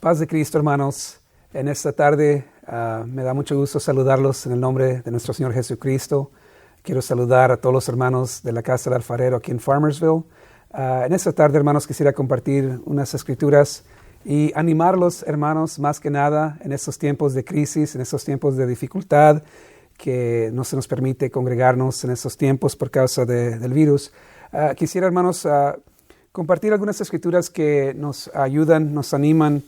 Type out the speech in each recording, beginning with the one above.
Paz de Cristo, hermanos. En esta tarde me da mucho gusto saludarlos en el nombre de nuestro Señor Jesucristo. Quiero saludar a todos los hermanos de la Casa del Alfarero aquí en Farmersville. En esta tarde, hermanos, quisiera compartir unas escrituras y animarlos, hermanos, más que nada en estos tiempos de crisis, en estos tiempos de dificultad, que no se nos permite congregarnos en estos tiempos por causa del virus. Quisiera, hermanos, compartir algunas escrituras que nos ayudan, nos animan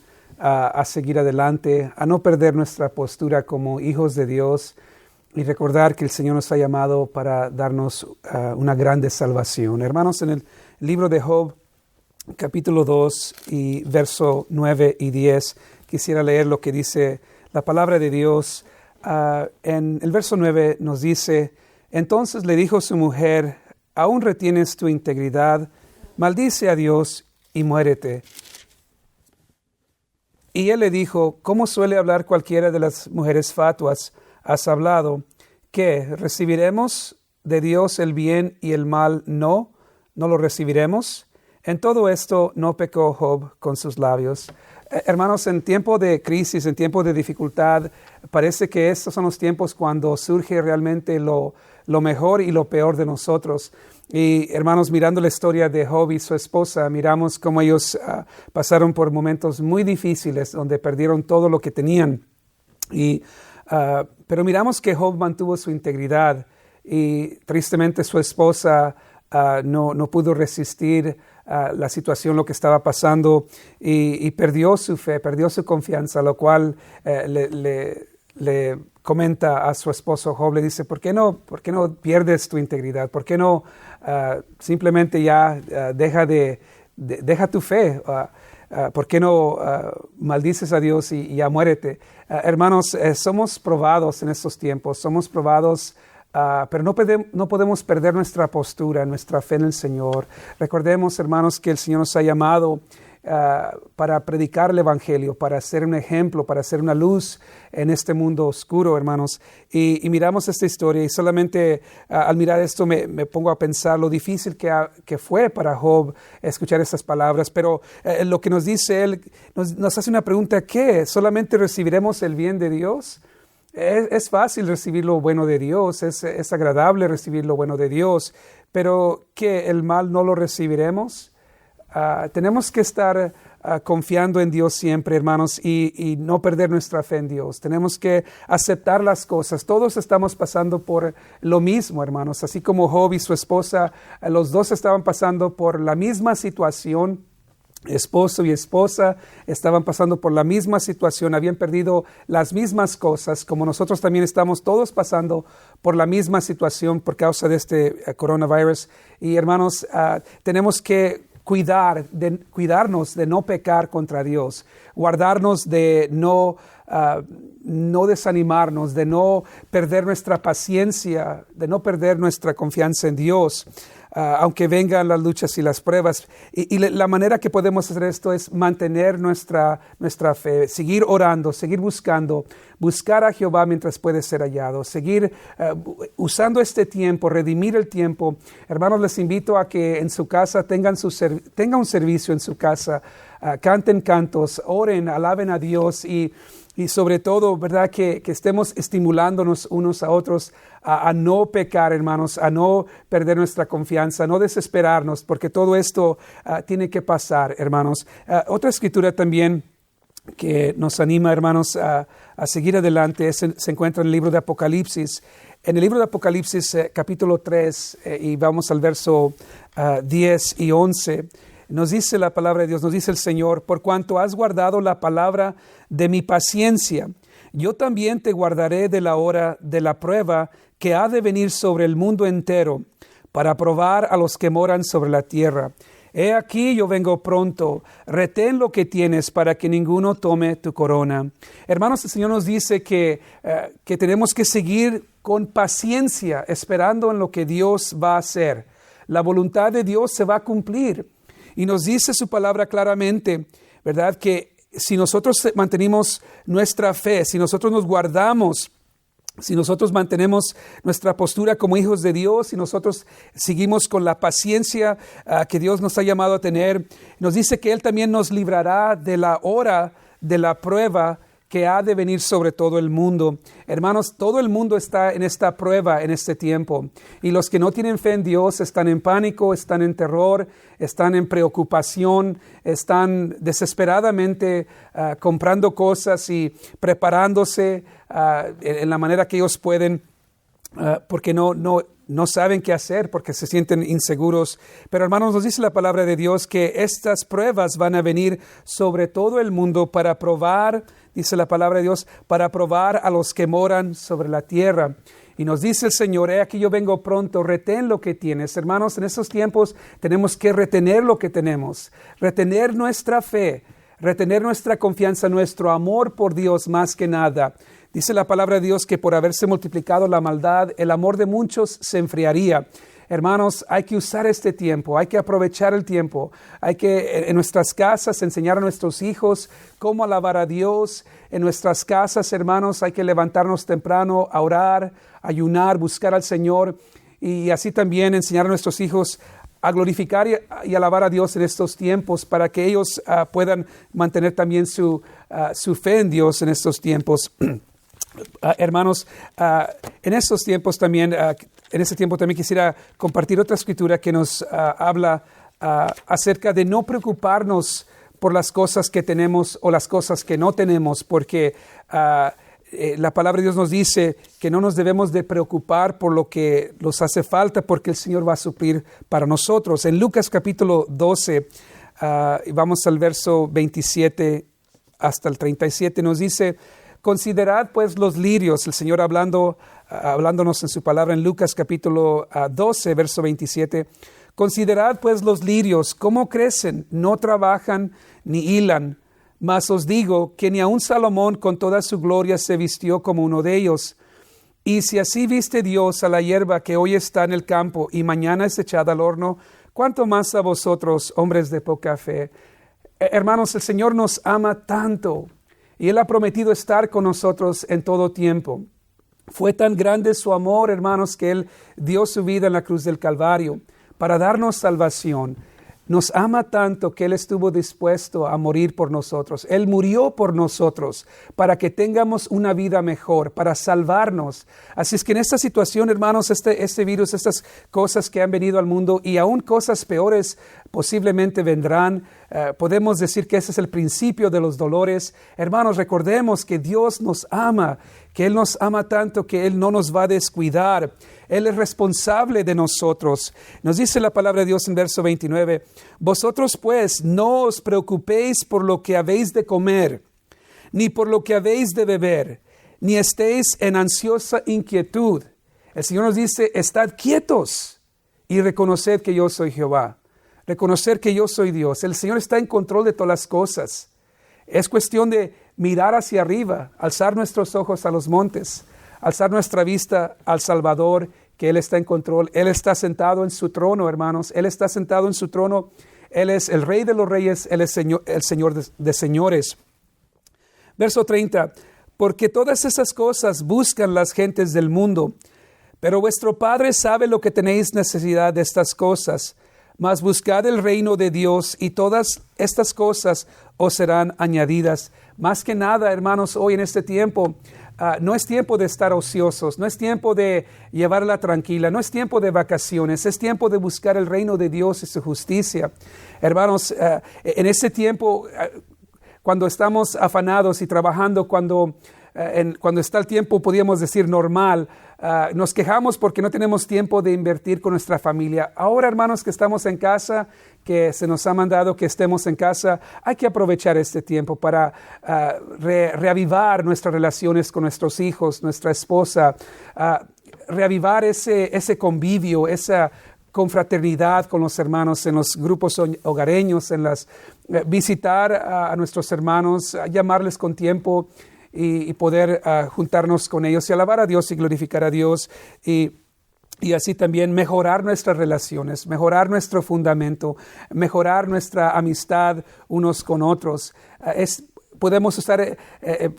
a seguir adelante, a no perder nuestra postura como hijos de Dios y recordar que el Señor nos ha llamado para darnos una grande salvación. Hermanos, en el libro de Job, capítulo 2 y verso 9 y 10, quisiera leer lo que dice la palabra de Dios. En el verso 9 nos dice: entonces le dijo su mujer, ¿aún retienes tu integridad? Maldice a Dios y muérete. Y él le dijo: ¿cómo suele hablar cualquiera de las mujeres fatuas? Has hablado, ¿qué? ¿Recibiremos de Dios el bien y el mal? ¿No lo recibiremos? En todo esto no pecó Job con sus labios. Hermanos, en tiempo de crisis, en tiempo de dificultad, parece que estos son los tiempos cuando surge realmente lo mejor y lo peor de nosotros. Y hermanos, mirando la historia de Job y su esposa, miramos cómo ellos pasaron por momentos muy difíciles donde perdieron todo lo que tenían. Pero miramos que Job mantuvo su integridad y tristemente su esposa no pudo resistir la situación, lo que estaba pasando, y perdió su fe, perdió su confianza, lo cual le comenta a su esposo Job, le dice: ¿por qué no pierdes tu integridad? ¿Por qué no simplemente ya deja tu fe? ¿Por qué no maldices a Dios y ya muérete? Hermanos, somos probados en estos tiempos, somos probados, pero no podemos perder nuestra postura, nuestra fe en el Señor. Recordemos, hermanos, que el Señor nos ha llamado para predicar el Evangelio, para ser un ejemplo, para ser una luz en este mundo oscuro, hermanos. Y miramos esta historia y solamente al mirar esto me pongo a pensar lo difícil que fue para Job escuchar estas palabras. Pero lo que nos dice él, nos hace una pregunta: ¿qué? ¿Solamente recibiremos el bien de Dios? Es fácil recibir lo bueno de Dios, es agradable recibir lo bueno de Dios, pero ¿qué? ¿El mal no lo recibiremos? Tenemos que estar confiando en Dios siempre, hermanos, y no perder nuestra fe en Dios. Tenemos que aceptar las cosas. Todos estamos pasando por lo mismo, hermanos. Así como Job y su esposa, los dos estaban pasando por la misma situación. Esposo y esposa estaban pasando por la misma situación, habían perdido las mismas cosas, como nosotros también estamos todos pasando por la misma situación por causa de este coronavirus. Y hermanos, tenemos que cuidarnos de no pecar contra Dios, guardarnos de no desanimarnos, de no perder nuestra paciencia, de no perder nuestra confianza en Dios, aunque vengan las luchas y las pruebas. Y la manera que podemos hacer esto es mantener nuestra fe, seguir orando, seguir buscar a Jehová mientras puede ser hallado, seguir usando este tiempo, redimir el tiempo. Hermanos, les invito a que en su casa tengan un servicio en su casa, canten cantos, oren, alaben a Dios y sobre todo, ¿verdad?, que estemos estimulándonos unos a otros a no pecar, hermanos, a no perder nuestra confianza, a no desesperarnos, porque todo esto tiene que pasar, hermanos. Otra escritura también que nos anima, hermanos, a seguir adelante se encuentra en el libro de Apocalipsis. En el libro de Apocalipsis, capítulo 3, y vamos al verso 10 y 11, nos dice la palabra de Dios, nos dice el Señor: por cuanto has guardado la palabra de mi paciencia, yo también te guardaré de la hora de la prueba que ha de venir sobre el mundo entero, para probar a los que moran sobre la tierra. He aquí, yo vengo pronto, retén lo que tienes para que ninguno tome tu corona. Hermanos, el Señor nos dice que tenemos que seguir con paciencia, esperando en lo que Dios va a hacer. La voluntad de Dios se va a cumplir. Y nos dice su palabra claramente, ¿verdad?, que si nosotros mantenemos nuestra fe, si nosotros nos guardamos, si nosotros mantenemos nuestra postura como hijos de Dios, si nosotros seguimos con la paciencia que Dios nos ha llamado a tener, nos dice que Él también nos librará de la hora de la prueba que ha de venir sobre todo el mundo. Hermanos, todo el mundo está en esta prueba en este tiempo. Y los que no tienen fe en Dios están en pánico, están en terror, están en preocupación, están desesperadamente comprando cosas y preparándose en la manera que ellos pueden, porque no saben qué hacer, porque se sienten inseguros. Pero hermanos, nos dice la palabra de Dios que estas pruebas van a venir sobre todo el mundo para probar, dice la palabra de Dios, para probar a los que moran sobre la tierra. Y nos dice el Señor, aquí yo vengo pronto, retén lo que tienes. Hermanos, en estos tiempos tenemos que retener lo que tenemos, retener nuestra fe, retener nuestra confianza, nuestro amor por Dios más que nada. Dice la palabra de Dios que por haberse multiplicado la maldad, el amor de muchos se enfriaría. Hermanos, hay que usar este tiempo, hay que aprovechar el tiempo, hay que en nuestras casas enseñar a nuestros hijos cómo alabar a Dios. En nuestras casas, hermanos, hay que levantarnos temprano, a orar, ayunar, buscar al Señor y así también enseñar a nuestros hijos a glorificar y alabar a Dios en estos tiempos para que ellos puedan mantener también su fe en Dios en estos tiempos. Hermanos, en estos tiempos también, en este tiempo también quisiera compartir otra escritura que nos habla acerca de no preocuparnos por las cosas que tenemos o las cosas que no tenemos, porque la palabra de Dios nos dice que no nos debemos de preocupar por lo que nos hace falta, porque el Señor va a suplir para nosotros. En Lucas capítulo 12, vamos al verso 27 hasta el 37, nos dice: considerad pues los lirios, el Señor hablándonos en su palabra en Lucas capítulo 12, verso 27. Considerad pues los lirios, cómo crecen, no trabajan ni hilan. Mas os digo que ni aun Salomón con toda su gloria se vistió como uno de ellos. Y si así viste Dios a la hierba que hoy está en el campo y mañana es echada al horno, ¿cuánto más a vosotros, hombres de poca fe? Hermanos, el Señor nos ama tanto. Y Él ha prometido estar con nosotros en todo tiempo. Fue tan grande su amor, hermanos, que Él dio su vida en la cruz del Calvario para darnos salvación. Nos ama tanto que Él estuvo dispuesto a morir por nosotros. Él murió por nosotros para que tengamos una vida mejor, para salvarnos. Así es que en esta situación, hermanos, este virus, estas cosas que han venido al mundo y aún cosas peores posiblemente vendrán. Podemos decir que ese es el principio de los dolores. Hermanos, recordemos que Dios nos ama, que Él nos ama tanto que Él no nos va a descuidar. Él es responsable de nosotros. Nos dice la palabra de Dios en verso 29, vosotros pues no os preocupéis por lo que habéis de comer, ni por lo que habéis de beber, ni estéis en ansiosa inquietud. El Señor nos dice, estad quietos y reconoced que yo soy Jehová. Reconocer que yo soy Dios. El Señor está en control de todas las cosas. Es cuestión de mirar hacia arriba, alzar nuestros ojos a los montes, alzar nuestra vista al Salvador, que Él está en control. Él está sentado en su trono, hermanos. Él está sentado en su trono. Él es el Rey de los Reyes. Él es el Señor de señores. Verso 30. Porque todas esas cosas buscan las gentes del mundo, pero vuestro Padre sabe lo que tenéis necesidad de estas cosas. Mas buscad el reino de Dios y todas estas cosas os serán añadidas. Más que nada, hermanos, hoy en este tiempo, no es tiempo de estar ociosos, no es tiempo de llevarla tranquila, no es tiempo de vacaciones, es tiempo de buscar el reino de Dios y su justicia. Hermanos, en ese tiempo, cuando estamos afanados y trabajando, cuando está el tiempo, podríamos decir, normal, nos quejamos porque no tenemos tiempo de invertir con nuestra familia. Ahora, hermanos, que estamos en casa, que se nos ha mandado que estemos en casa, hay que aprovechar este tiempo para reavivar nuestras relaciones con nuestros hijos, nuestra esposa, reavivar ese convivio, esa confraternidad con los hermanos en los grupos hogareños, visitar a nuestros hermanos, llamarles con tiempo, y poder juntarnos con ellos y alabar a Dios y glorificar a Dios y así también mejorar nuestras relaciones, mejorar nuestro fundamento, mejorar nuestra amistad unos con otros. Podemos usar,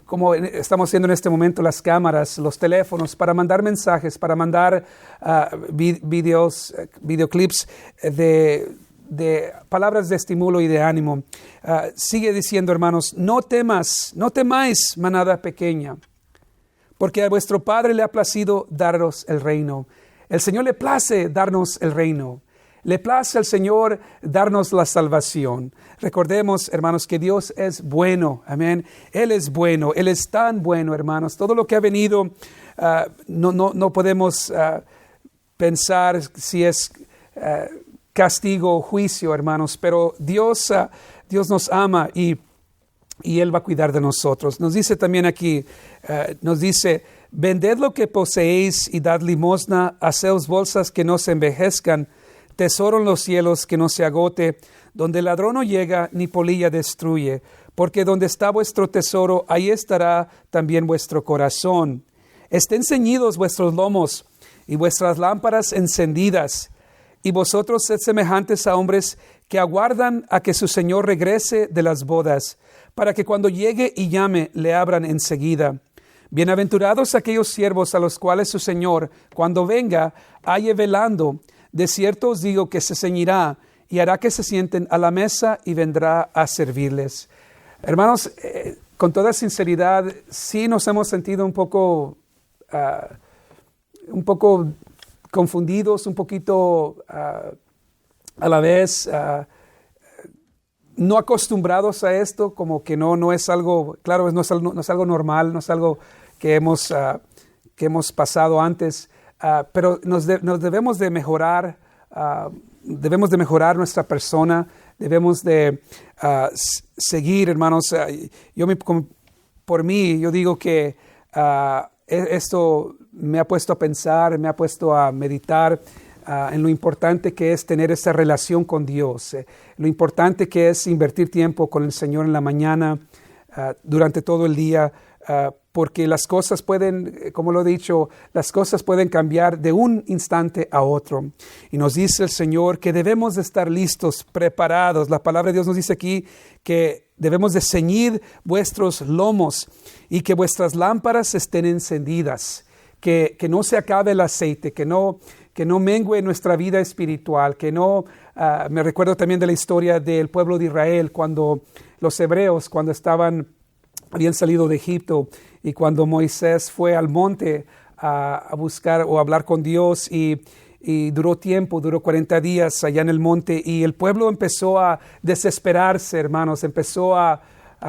como estamos haciendo en este momento, las cámaras, los teléfonos para mandar mensajes, para mandar videoclips de palabras de estímulo y de ánimo. Sigue diciendo, hermanos, no temáis, manada pequeña, porque a vuestro Padre le ha placido daros el reino. El Señor le place darnos el reino. Le place al Señor darnos la salvación. Recordemos, hermanos, que Dios es bueno. Amén. Él es bueno. Él es tan bueno, hermanos. Todo lo que ha venido, no podemos pensar si es castigo o juicio, hermanos. Pero Dios nos ama y Él va a cuidar de nosotros. Nos dice también aquí, vended lo que poseéis y dad limosna, haceos bolsas que no se envejezcan, tesoro en los cielos que no se agote, donde el ladrón no llega ni polilla destruye, porque donde está vuestro tesoro, ahí estará también vuestro corazón. Estén ceñidos vuestros lomos y vuestras lámparas encendidas, y vosotros sed semejantes a hombres que aguardan a que su Señor regrese de las bodas, para que cuando llegue y llame, le abran enseguida. Bienaventurados aquellos siervos a los cuales su Señor, cuando venga, halle velando. De cierto os digo que se ceñirá y hará que se sienten a la mesa y vendrá a servirles. Hermanos, con toda sinceridad, sí nos hemos sentido un poco confundidos, un poquito a la vez no acostumbrados a esto, como que no es algo, claro, no es algo normal, no es algo que hemos pasado antes. Pero nos debemos de mejorar, nuestra persona, debemos de seguir, hermanos. Por mí, yo digo que esto me ha puesto a pensar, me ha puesto a meditar en lo importante que es tener esa relación con Dios, lo importante que es invertir tiempo con el Señor en la mañana, durante todo el día, porque las cosas pueden, como lo he dicho, las cosas pueden cambiar de un instante a otro. Y nos dice el Señor que debemos de estar listos, preparados. La palabra de Dios nos dice aquí que debemos de ceñir vuestros lomos y que vuestras lámparas estén encendidas, que no se acabe el aceite, que no mengue nuestra vida espiritual, que no, me recuerdo también de la historia del pueblo de Israel, cuando los hebreos, cuando habían salido de Egipto y cuando Moisés fue al monte a buscar o hablar con Dios y duró 40 días allá en el monte y el pueblo empezó a desesperarse, hermanos, empezó a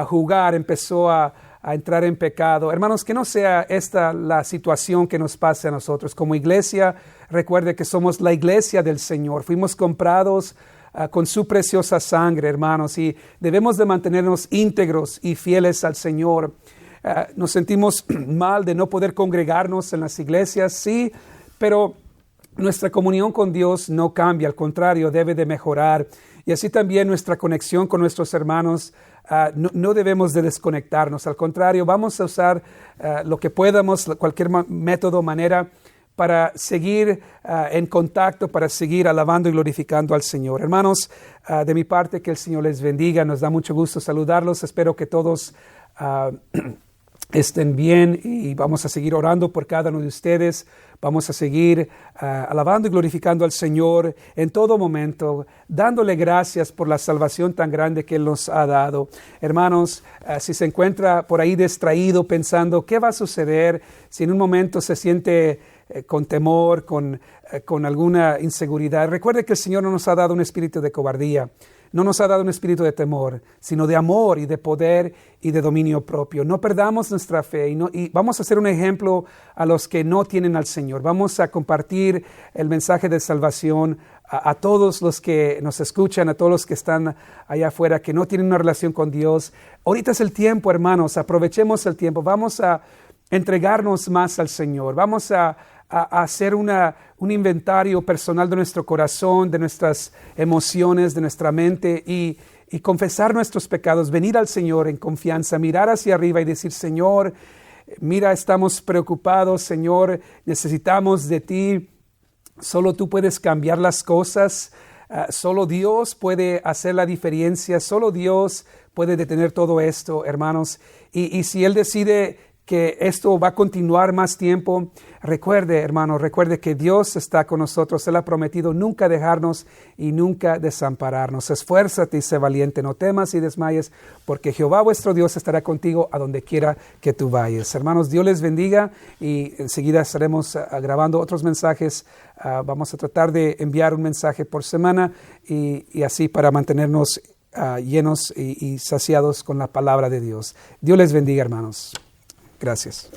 jugar, empezó a entrar en pecado. Hermanos, que no sea esta la situación que nos pase a nosotros. Como iglesia, recuerde que somos la iglesia del Señor. Fuimos comprados con su preciosa sangre, hermanos, y debemos de mantenernos íntegros y fieles al Señor. Nos sentimos mal de no poder congregarnos en las iglesias, sí, pero nuestra comunión con Dios no cambia, al contrario, debe de mejorar. Y así también nuestra conexión con nuestros hermanos, no debemos de desconectarnos. Al contrario, vamos a usar lo que podamos, cualquier método, manera, para seguir en contacto, para seguir alabando y glorificando al Señor. Hermanos, de mi parte, que el Señor les bendiga. Nos da mucho gusto saludarlos. Espero que todos estén bien y vamos a seguir orando por cada uno de ustedes. Vamos a seguir alabando y glorificando al Señor en todo momento, dándole gracias por la salvación tan grande que Él nos ha dado. Hermanos, si se encuentra por ahí distraído pensando qué va a suceder, si en un momento se siente con temor, con alguna inseguridad, recuerde que el Señor no nos ha dado un espíritu de cobardía, no nos ha dado un espíritu de temor, sino de amor y de poder y de dominio propio. No perdamos nuestra fe y vamos a ser un ejemplo a los que no tienen al Señor. Vamos a compartir el mensaje de salvación a todos los que nos escuchan, a todos los que están allá afuera, que no tienen una relación con Dios. Ahorita es el tiempo, hermanos, aprovechemos el tiempo. Vamos a entregarnos más al Señor. Vamos a hacer un inventario personal de nuestro corazón, de nuestras emociones, de nuestra mente y confesar nuestros pecados, venir al Señor en confianza, mirar hacia arriba y decir: Señor, mira, estamos preocupados, Señor, necesitamos de ti. Solo tú puedes cambiar las cosas, solo Dios puede hacer la diferencia, solo Dios puede detener todo esto, hermanos. Y si Él decide que esto va a continuar más tiempo. Recuerde, hermano, recuerde que Dios está con nosotros. Él ha prometido nunca dejarnos y nunca desampararnos. Esfuérzate y sé valiente, no temas y desmayes, porque Jehová vuestro Dios estará contigo a donde quiera que tú vayas. Hermanos, Dios les bendiga y enseguida estaremos grabando otros mensajes. Vamos a tratar de enviar un mensaje por semana y así para mantenernos llenos y saciados con la palabra de Dios. Dios les bendiga, hermanos. Gracias.